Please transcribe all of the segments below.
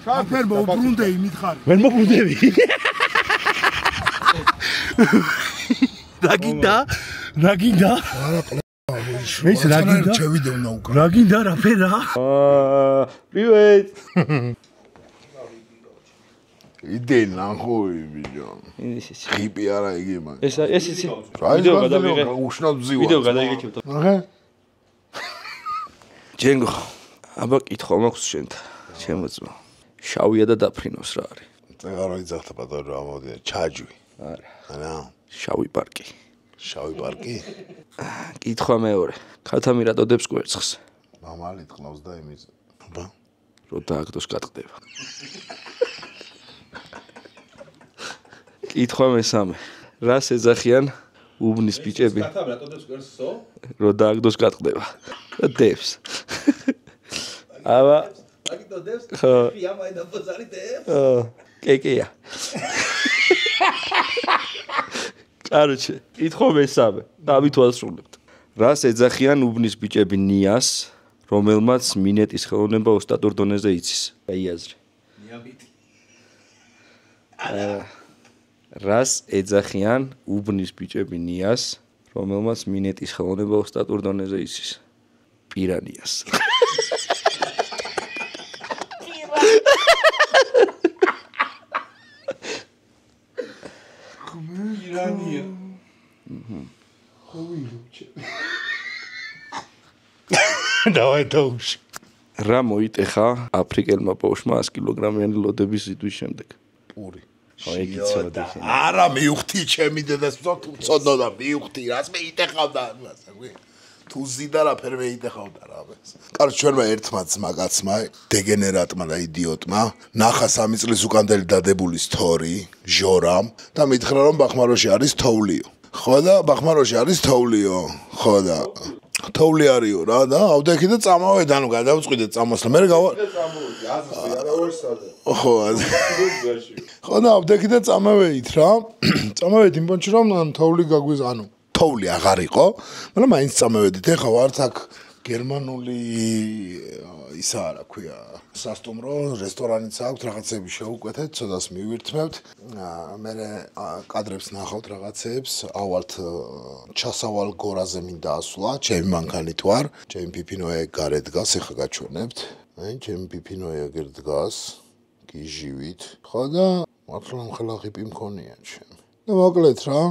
Fer მოუბრუნდეი მითხარი. ვერ მობრუნდები. რა გინდა? მეც რა გინდა? ჩევიდევნა უკან. რა გინდა რა ფერა? Привет. იდეა ნახოი ბიჭო. ხიპი არა იგი მაგ. ეს იცი. ვიდეო გადავიღე. უშნად ვზივარ. ვიდეო გადაიღე. ახე? ჯენგო. აბა კითხვა მაქვს შენთან. ჩემო ძმა. შავია და დაფრინოს რა არის? წეგარო იძახთა პატარა რა მოდია ჩაჯვი. არა. არა. შავი პარკი. შავი პარკი? კითხვა მეორე. ქათამი რატო დებს კვერცხს? მამალი ტყნავს და იმის. აბა. რო დააგდოს გატყდება. კითხვა მესამე. რას ეძახიან უბნის ბიჭები? ქათამი რატო დებს კვერცხსო? რო დააგდოს გატყდება. და დებს. აბა აგიტო დებს? იამაი და ბოზარი დებს? კეკეა. კაროჩე, კითხვა მესამე. დავით ვასრულებთ. რას ეძახიან უბნის ბიჭები ნიას, რომელმაც მინეტის ხელოვნება ოსტატურ დონეზე იცის? გაიაზრე. ნიამიტი. რას ეძახიან უბნის ბიჭები ნიას, რომელმაც მინეტის ხელოვნება ოსტატურ დონეზე იცის? პირანიას. ირანია. დავაი თოუში. რა მოიტეხა აფრიკელმა ბავშვმა 100 კილოგრამიანი ლოდების ზიდვის შემდეგ? პური. არა მივხვდი ჩემი დედას წოდნო და მივხვდი რას მეიტეხავდა ამას თუ ზიდა რა ფერ მეიტეხავდა რა ამას კარგი ჩვენმა ერთმა ძმა კაცმა დეგენერატმა და იდიოტმა ნახა 3 წლის უკანდელი დადებული სტორი ჟორამ და მითხრა რომ ბახმაროში არის თოვლიო ხო და ბახმაროში არის თოვლიო ხო და თოვლი არისო რა და ავდექი და წამოვედ ანუ გადავწყვიტე წამოსლა მე ხო და ავდექი და წამოვეით რა წამოვეით იმ პონჩი რომ თოვლი გაგვიზ ანუ თოვლი აღარ იყო მაგრამ მაინც წამოვედით ეხა ვართ აქ გერმანული ისა რა ქვია სასტუმრო რესტორანიც აქვს რაღაცები შევუკვეთეთ ცოტას მივირთმევთ მე კადრებს ნახავთ რაღაცებს ავალთ ჩასავალ გორაზე მინდა ასვლა ჩემი მანქანით ვარ ჩემი პიპინოე გარეთ დგას ეხა გაჩვენებთ ჩემი პიპინოე ეგერ დგას გიჟივით ხო და მართლა მხელა ხიპი მქონია ჩემი და მოკლედ რა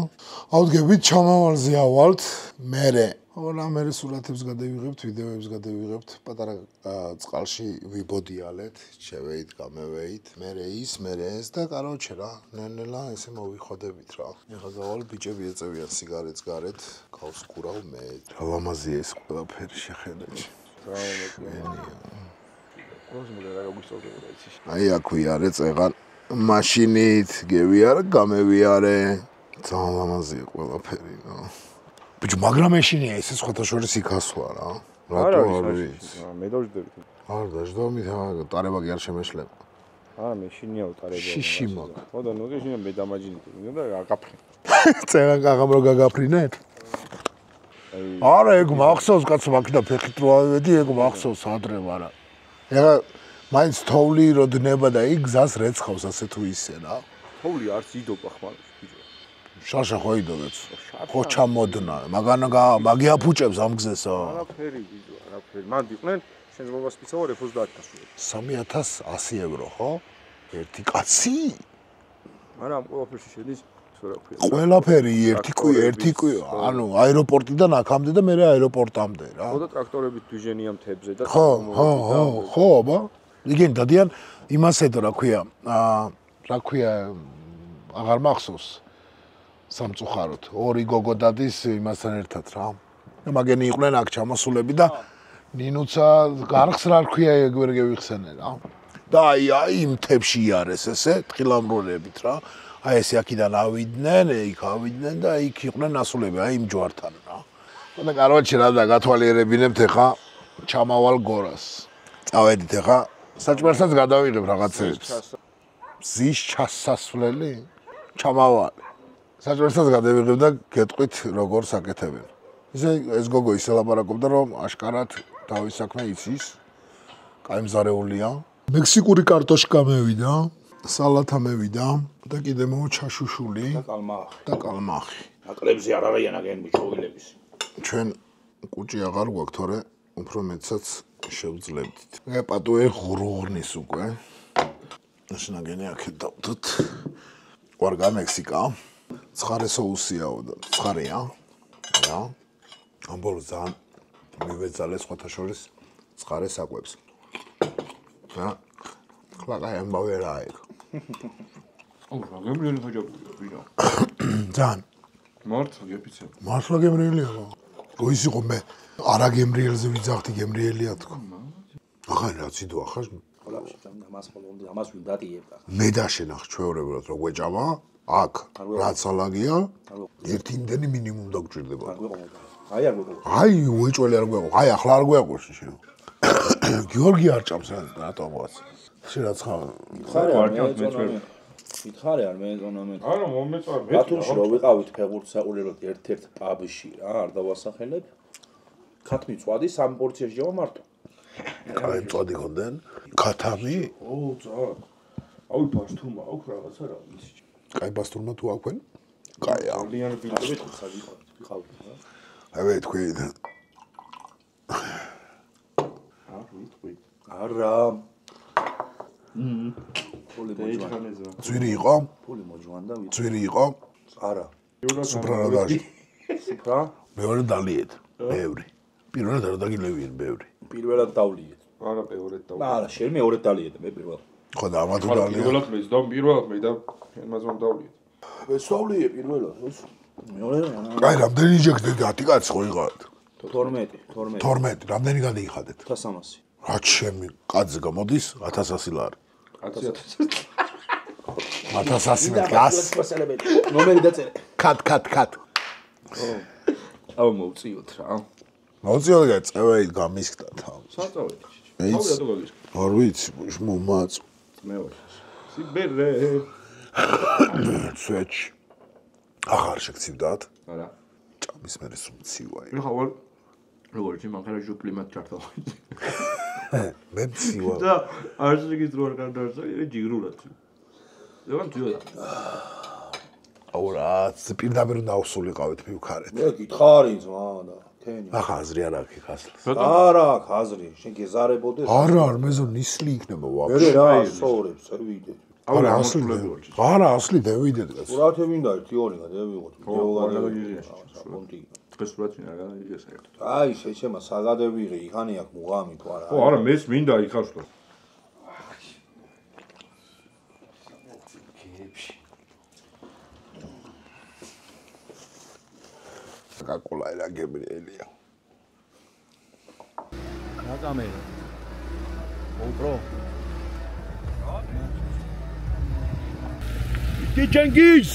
ავდგებით ჩამავალზე ავალთ მე აბა მე სურათებს გადავიღებთ, ვიდეოებს გადავიღებთ, პატარა წყალში ვიბოდიალეთ, შევეით, გამევეით, მე ის, მე ეს და კაროჩე რა, ნენელა ესე მოვიხოდებით რა. ეხლა გავალ ბიჭები ეწევიან სიგარეტს გარეთ, გავს კურავ მე. რა ლამაზია ეს ყველაფერი შეხედეთ. აი აქ ვიარე წეღარ მაშინით გევიარე, გამევიარე. ძალიან ლამაზია ყველაფერი რა. ბიჭო მაგრამ ეშინია ეს სხვათა შორის იქასვა რა რატო არის მე დავждდებით არ დაждდომით ტარება კი არ შემეშლება არა მე შინია უტარება შიში მაგ ხო და ნუ შინია მე დამაჯინით და აგაფრინე წერან კაღამ რო გაგაფრინეთ არა ეგ მახსოვს კაცო მაგდა ფეხით რო ავედი ეგ მახსოვს ადრე არა ეხა მაინც თოვლი რო დნება და იქ გზას რეცხავს ასე თუ ისე რა თოვლი არც იდობა ხმარობს ბიჭო შაშა ხო იდობებს ხო ჩამოდნა მაგი აფუჭებს ამ გზესო არაფერი ბიჭო არაფერი მან იყვნენ შენ მობას პიცაო 30,000 3100 ევრო ხო ერთი კაცი მაგრამ ყველაფერში შედის ყველაფერი ერთი კვი ანუ აეროპორტიდან აქამდე და მე აეროპორტამდე რა ხო და ტრაქტორებით დვიჟენია მთებზე და ხო აბა igen დადიან იმასედო რა ქვია აღარ მახსოვს სამწუხაროდ ორი გოგო დადის იმასთან ერთად რა და მაგენი იყვნენ აქ ჩამოსულები და ნინუცა გარხს რა ქვია ეგ ვერ გევიხსენე რა და აი მთებში იარეს ესე ტყილამროლებით რა აი ესე აქიდან ავიდნენ იქ ავიდნენ და იქ იყვნენ ასულები აი იმ ჯვართან რა და კაროჩე რა და გათვალიერებინებთ ეხა ჩამავალ გორას წავედით ეხა საჭმელსაც გადავიღებ რაღაცებს ზის ჩასასვლელი ჩამავალ საჭმელსაც გადავიღებ და გეტყვით როგორ საკეთებენ ეს გოგო ისე ლაპარაკობდა რომ აშკარად თავის საქმე იცის კაი მზარეულია მექსიკური კარტოშკა მევიდა, სალათა მევიდა და კიდე მოვა ჩაშუშული და კალმახი. აკლებზე არ არიანაგენ მიჩოვილების. ჩვენ კუჭი აღარ გვაქვს, თორე უფრო მეცაც შევძლებდით. მე პატუე ღრუღნის უკვე. ნაშნაგენი აქეთ დავდოთ. ვარგა მექსიკა. ცხარე соуსიაო და ცხარეა. რა? ამბოლო ძალიან მივეძალე სხვათა შორის ცხარე საკვებს. და ხლაყაი ამბავე რა ეგ. რა გემრიელი ხაჯაპურია, ვინა. ძალიან. მართლა გეფიცე. მართლა გემრიელია. როის იყო მე არა გემრიელზე ვიძახდი გემრიელია თქო. ახლა რა ციდო ახლა ამას ვიდატიებდა. მე დაშენახ ჩვეულებრივად რო გვეჭამა აქ რაც ალაგია ერთი იმდენი მინიმუმ დაგჭირდება. აი არ გვეყო. აი უეჭველი არ გვეყო. აი ახლა არ გვეყოს შენ. გიორგი არ ჭამს რატომაც. შენ რაც ხარ. მითხარე არ მეეწონა მე. არა მომეწონა მე. ბათუმში რო ვიყავით ფეხბურთს საყურებლად ერთ-ერთ პაბში რა არ დავასახელებ. ქათმი წვადი 3 პორციაში ჯავა მარტო. კაი წვადი ხონდნენ? ქათამი? ო ძალიან. აუ ბასტურმა აქვს რაღაცა რა ვიცი. კაი ბასტურმა თუ აქვენ? კაია. ძალიან ბილდები ვიყავით რა. აი თქვი. ვიტყვი. არა. ფული მოჯვანდა. ძვირი იყო? ფული მოჯვანდა ვიცი. ძვირი იყო? არა. სუფრა რა დაჟე. სუფრა? მეორე დალიეთ. ბევრი. პირველად არ დაგილევიან ბევრი. პირველად დავლიეთ. არა მეორედ და. არა, შენ მეორედ დალიეთ მე პირველად. ხო და ამა თუ დალია. პირველად მე და პირველად მე და ემაზონ დავლიეთ. მე სწავლიე პირველად, ეს. მეორე კაი, რამდენი ჯექდი 10 კაცი ხო იყავთ? 12. რამდენი გადაიხადეთ? 1300. რა ჩემი კაცი გამოდის 1100 ლარი. 1000. 1100 მე გას. ნომერი დაწერე. კატ. აუ მოვწიოთ რა. მოძიოდ გაწევი გამისკდა თავს. საწავედი. ეიც. თავი რატო გაგიშ? არ ვიცი, მომაც. მე ვარ. სიბერე. სვეჩ. ახარ შეგცივდათ? არა. ჭამის მერე სუმცივა. მე ხარ როგორც იმ ახლა კლიმატ ჩარტო. მე მცივა. და არ შეგიძლია რა გადაარსა, ჯიგრულად. ზოგან ძიოდა. აუ რა, პირდაპირ დავსულიყავით მივქარეთ. მე გითხარი ძმა და თენი. ახლა აზრი არ აქვს ხასლს. არა, აზრი, შენ გეზარებოდეს. არა, მეზო ნისლი იქნება ვაფშე. მე რა, სწორებს, ვიდე. არა, ასლი. არა, ასლი დავიდეთ კაც. ყურათე მინდა ერთი ორი გადავიღოთ. პონტი. დღეს რა წინა გადაიგე საერთოდ. აი, შეჩემა საგადევიღე, იქანი აქ მუღამი თუ არა. ხო, არა, მეც მინდა იქავსო. კაკულაი რა გემრიელია. რა წამე? ოპრო. Გიჩენგის.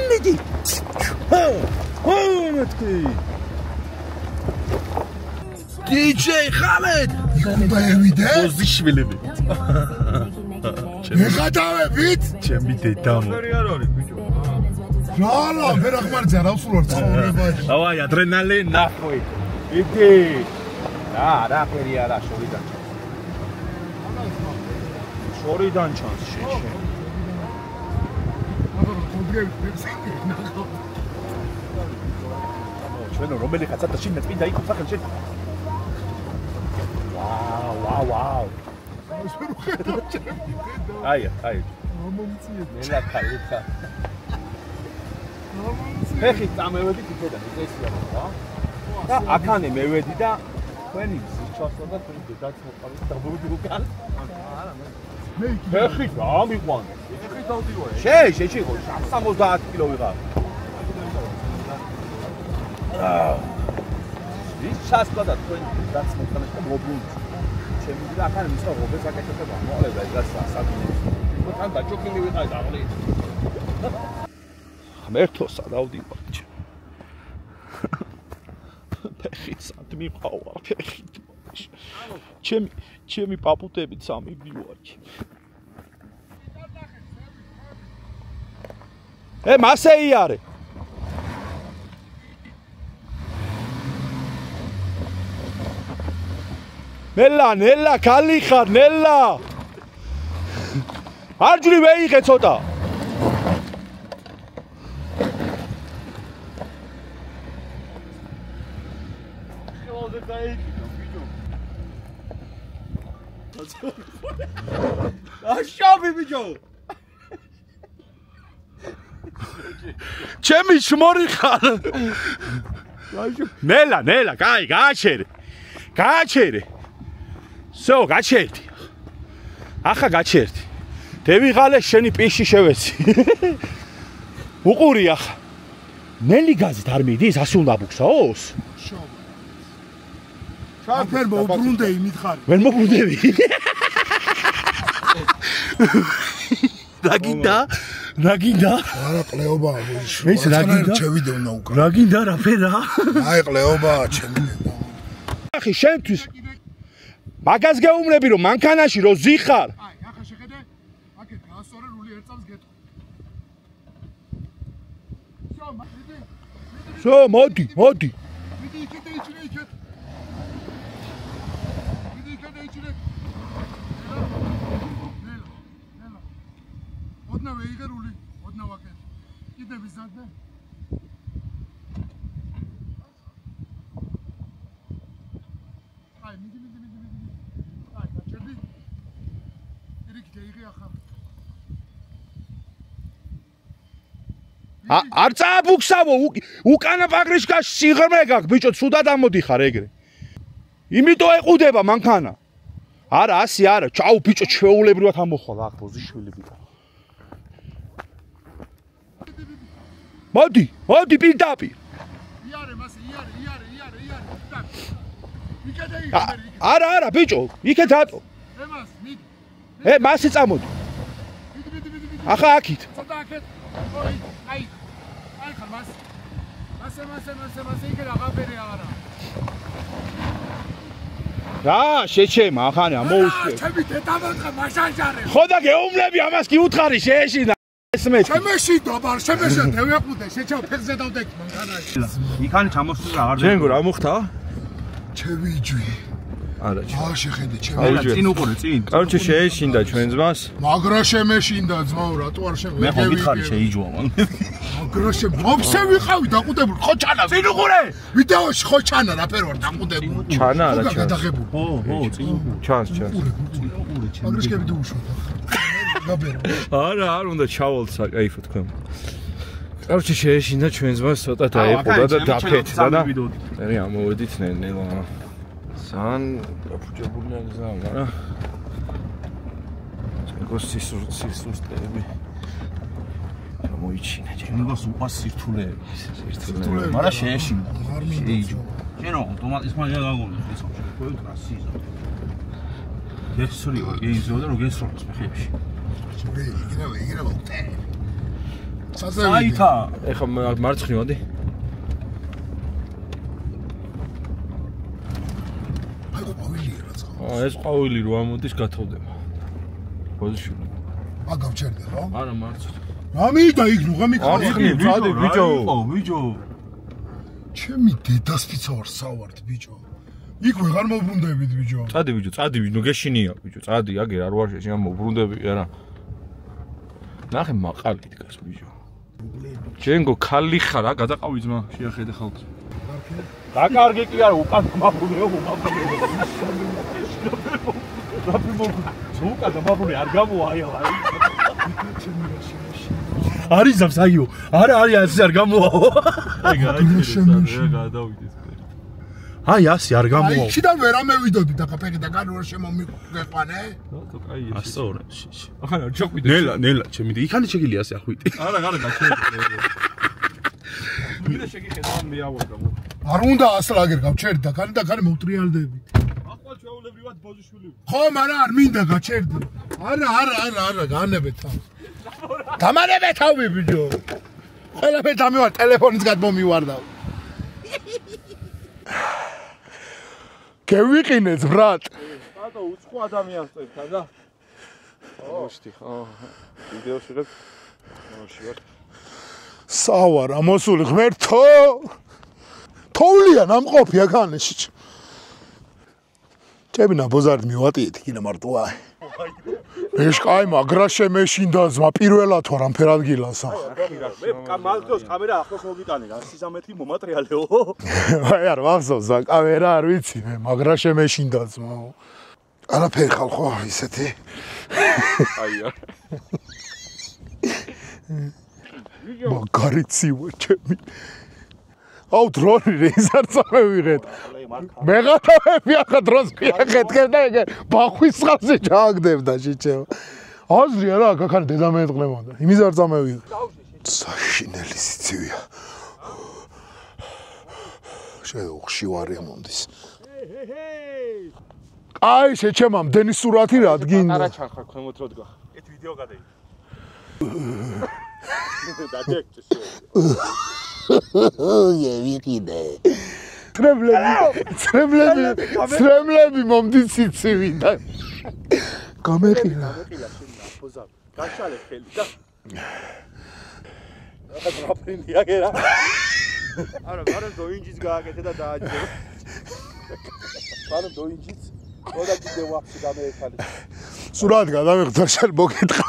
მიდი. მეთქი. DJ ხამედ. მევიდე? პოზიშვილები. მეხატავებით? ჩემი დედამო. არ არის ბიჭო. რალა, ფერახმარჯა რა ვსურვარ ცხოვრებაში. დავაი ადრენალინ ნახვი. იგი. რა ფერია რა შორიდან ჩანს. შორიდან ჩანს შენ. ჩვენ რომელი ხაცა და შენ მეწმინდა იქ სახელ შენ. ვაუ. აი. ნელა ხალიფა. ფეხი წამევედი თითედან ესეა რა. და აქანე მევედი და თქვენი გზის ჩასვლა და თქვენი დედაც მოყავით დაბურდი უკან. მე ფეხი გამიყვანე. ფეხი დავდივარ. შეშიყო 70 კილო ვიღარ. ის ჩასვლა და თქვენი დედაც მოყავით და მობრუნდი. ჩემი და ახლა მისო ღობეს აკეთებდა მოყოლება ეს სასაგუნო. თან დაჭოკილი ვიყავი დაღლი. ღმერთოსა დავდივარ. ფეხით სად მიყავა ფეხით. ჩემი პაპუტებით სამი ვივარ. მასე იარე. ნელა, ქალი ხარ, ნელა. არჯული ვეიღე ცოტა. აშავი ბიჭო. ჩემი შმორი ხარ. ნელა, კაი, გააჩერე. სო, გაჩერდი. ახლა გაჩერდი. დევიღალე შენი პიში შევეცი. უყური ახლა. ნელი გაზით არ მიდის, ასე უნდა ბუქსაოს? შაფერ მოუბრუნდეი მითხარი. ვერ მოუბრუნდები. რა გინდა? არა ყლეობაა ბოიშვილი. ეს რა გინდა? ჩევიდე უნდა უკრა. რა გინდა რა ფერა? აი ყლეობაა ჩემი. ახი შენთვის მაგას გეუბნები რომ მანქანაში რო ზიხარ. აი ახლა შეხედე. აქეთ გაასწორე რული ერთწამს გეტყვი. სო, მოდი. მიდი იქეთ იჭრე. ნელა. ოდნა ვეიღე რული, ოდნა ვაკეთე. კიდე ვიზადე. აი, მიდი. აი, გაჩერდი. ირიქით ეიღე ახლა. არ წააბუქსავო, უკანა პაგრიშკაში სიღრმე გაქვს, ბიჭო, ცუდად ამოდიხარ ეგრე. იმიტომ ეყუდება მანქანა. არა, ასე არა, ჩაუ ბიჭო, ჩვეულებრივად ამოხვალ აქ ბოზიშვილი ბიჭო. მოდი პირდაპირ. იარე, მასე, იარე. იქეთე იღე. არა, ბიჭო, იქეთ ატო. ემას, მიდი. მასე წამოდი. მიდი. ახლა აქით. ცოტა აქეთ. აი ხარ მასე იქე აღაფერი აღარა. რა, შეჩემა, ახანე ამოუშვი. ჩემი დედამოწყა მაშანჯარე. ხო და გეუბნები ამას კი უთხარი შეეშინა. ესმეთი. შემეშინდა, ბარ, დევეყუდე, შეჩავ ფეხზე დავდექ მანქანაში. იქანი ჩამოსული რა არ ჯენგო რა მოხდა? ჩევიჯვი. არა, შეხედე, წინ უყურე, წინ. კაროჩე შეეშინდა ჩვენ ძმას. მაგრა შემეშინდა ძმაო, რატო არ მე ხო მითხარი შეიჯვა მან. მაგრა მომსე ვიყავი დაყუდებული, ხო ჩანა. წინ უყურე. ვიდეოში ხო ჩანა, რა ფერ ვარ დაყუდებული. ჩანა არა ჩანს. ხო, წინ. ჩანს. მაგრაშკები დუუშოთ. გაბერო. არა, არ უნდა ჩავალთ საკაიფო თქვენ. კაროჩე შეეშინდა ჩვენ ძმას ცოტა დაეყოდა და დაფეთდა და მე ამოვედით ნელა. სან გაფუჭებული აღზა, მაგრამ ეგოს სისუსტეები გამოიჩინა ჩემს უყას სირთულეები, მაგრამ შეეშინდა. შეიჯო. შენო ავტომატის მაგა გაგონი, ისო შეგვევით რა სიზა. გესრიო, გეიზო და რო გესროლოს მეხებში. იგივე ვუხტე. საითა. ეხა მარცხნივ ადი. ეს ყვავილი რო ამოდის გათოვდება. პოზიციები. აგავჩერდე ხო? არა მარცხნივ. რა მინდა იქ ნუ გამიქო. წადი ბიჭო. ჩემი დედასფიცა ვარ სავართ ბიჭო. იქ ვეღარ მოbrunდებით ბიჭო. წადი ბიჭო, ნუ გეშინია ბიჭო, წადი, აგერ არ ვარ შეშინ მოbrunდები არა. ნახე მაყალი დგას ბიჭო. ჯენგო ქალი ხარ, გადაყავი ძმა, შეახედე ხალხს. დაკარგი კი არა, უკან მაბუნეო, უკან მაბუნე არ გამოაიო. არის ზავს აიო. არა, ასე არ გამოაო. ეგ გადავიდეს. აი, ასე არ გამოაო. აი, შიდან ვერ ამევიდოდი და კაფეში და განურ შემომიყვანე. ნუ კაი ეს. ასწორებს. ახლა ჩოკვიდე. ნელა, ჩემი და იქანი შეგილი ასე ახვიტი. არა, გაჩერდი. ვიდა შეგიხედა მე ავორდა. არ უნდა ასლაგერ გავჩერდი და კანი მოვტრიალდები. ახლა ჩვეულებრივად ბოზიშვილი. ხო, მაგრამ არ მინდა გაჩერდი. არა, განებეთ თავს. დამანებეთ თავი ბიჭო. ყველაფერს დამივარ ტელეფონის გადმომივარდა. გევიყინეთ ბრატ. ბატო, უცხო ადამიანს წერთან და. მოშთი, ხო. ვიდეოში ვარ. მოშივარ. სავარა მოსული ღმერთო თოვლია ნამყოფი აქანეში ჩემი ნაბოზარი მივატიეთ კიდე მარტოა ეს კაი მაგრა შემეშინდა ძმა პირველად ვარ ამ ფერადგილასა მე მალდოს კამერა ახლოს მოგიტანე რა 13 მომატრიალეო აი არ ვახსოვს კამერა არ ვიცი მე მაგრა შემეშინდა ძმა არაფერი ხალხო ისეთი აია მაგარიციო ჩემი აუ დრონი რეის არ წამევიღეთ მეღათავები ახლა დრონს მიახეთქებ და ეგ ბახვის წყალზე ჩააგდებდა შეჩეო აზრია რა აქ დედამეწყნებოდა იმის არ წამევიღეთ საშინელი სიცივია შეუ ხშირი მომდის აი შეჩემამ დენის სურათი რადგინდა არა ჩანხარ ქვემოთ რო დგა ეს ვიდეო გადაი ვიყიდე ტრემლები მომდის სიცივიდან გამეყილა ბოზარ გაშალე ხელი და რა გაფრინია გერა არა დოინჯის გააკეთე და დააჯერე არა დოინჯის ოდა კიდე ვაფშე გამეექალი სურათ გადამიღწა შენ მოგეთყა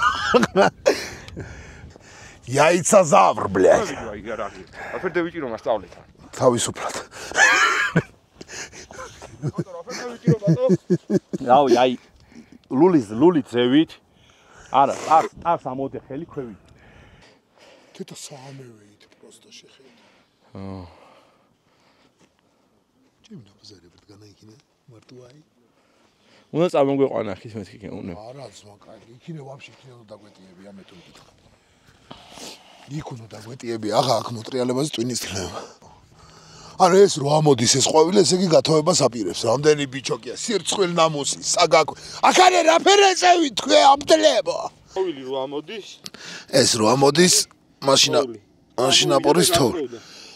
Яйцазавр, блядь. Აფერ დავიჭირო მასწავლეთ. თავისუფლად. რაო, აი ლული ძევით. არა, არს ამოდე ხელი ქვევით. თეთა საამევით просто შეხედე. ჩემ ნაბაზარებად განაიქინა მარტოაი. უნდა წამოგვეყვანა ხის მეთქი უნდა. არა, ძმა, კაი, იქინე ვაფშე იქინე დაგვეტიები ამეთო მკითხა. იქ უნდა დაგვეტიები, ახლა აქ მოტრიალებაზე ტვინის თლება. არა ეს რო ამოდის ეს ყვავილი, ესე იგი გათოვებას აპირებს. რამდენი ბიჭოკია, სირცხვილ ნამუსი, საგაკვე. აქ არა ფერეწევი თქვე ამტლებო. ყვავილი რო ამოდის? ეს რო ამოდის, მაშინა პორის თოვლი.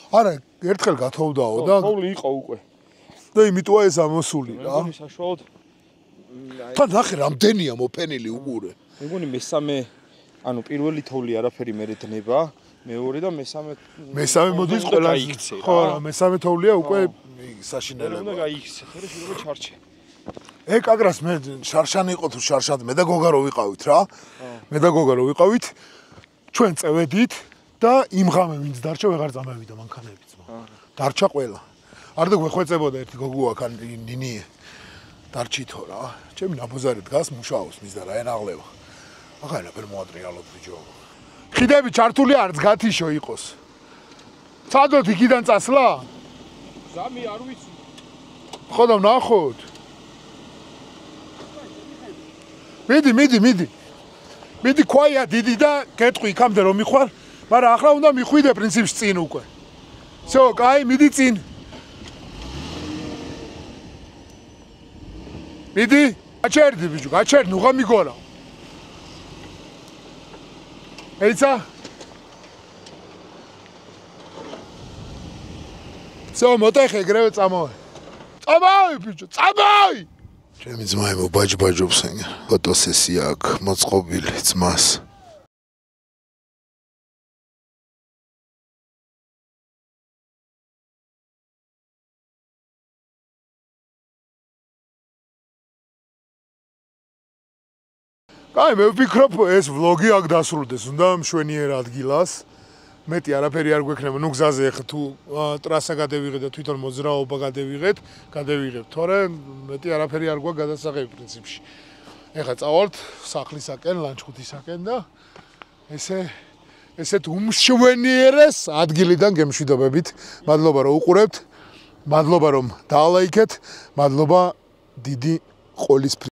არა, ერთხელ გათოვდაო და თოვლი იყო უკვე. და იმიტოა ეს ამოსული რა. მეგონი საშუალოდ თან ნახე რამდენია მოფენილი უყურე. მეგონი მესამე ანუ პირველი თოვლი არაფერი მე დნება, მეორე და მესამე მოდის ყველას. ხო, მესამე თოვლია უკვე საშინელება. უნდა გაიქცე, ხერე შეიძლება ჩარჩე. ეგ კაგრას მე შარშანი იყო თუ შარშად მე და გოგა რო ვიყავით რა. მე და გოგა რო ვიყავით ჩვენ წევედით და იმ ღამე ვინც დარჩა ვეღარ წამევიდა მანქანები ძმა. დარჩა ყველა. არ და გვეხვეწებოდა ერთი გოგო აქ ნინი დარჩითო რა. ჩემი ნაბოზარი დგას მუშაობს მის და რა ენაღლება. ახლა რა მოატრიალობ ბიჭო. ხიდები ჩართული არც გათიშო იყოს. წადოთ იქიდან წასვლა? ზამი არ ვიცი. ხო და ვნახოთ. მიდი. მიდი ქვაია დიდი და გეტყვი იქამდე რომ მიხوار, მაგრამ ახლა უნდა მიხვიდე პრინციპში წინ უკვე. всё, კაი, მიდი წინ. მიდი, გაჩერდი ბიჭო, გაჩერდი, უღა მიგონა. ეცა всё, მოტეხე გრევე წამოვე. წამოვე ბიჭო, წამოვე. ჩემი ძმა მობაჯბაჯობს ეგ. ფოტოსესია აქ მოწყობილი ძმას. კაი, მე ვფიქრობ ეს ვლოგი აქ დასრულდეს, უნდა მშვენიერ ადგილას. მეტი არაფერი არ გვექნება, ნუ გზაზე ხ თუ ტრასა გადავიღეთ და თვითონ მოძრაობა გადავიღებ, თორე მეტი არაფერი არ გვაქვს გადასაღები პრინციპში. ეხლა წავალთ სახლისაკენ, ლანჩხუთისაკენ და ესეთ უმშვენიერეს ადგილიდან გემშვიდობებით. მადლობა რომ უყურებთ, მადლობა რომ დაალაიქეთ, მადლობა დიდი ყოლის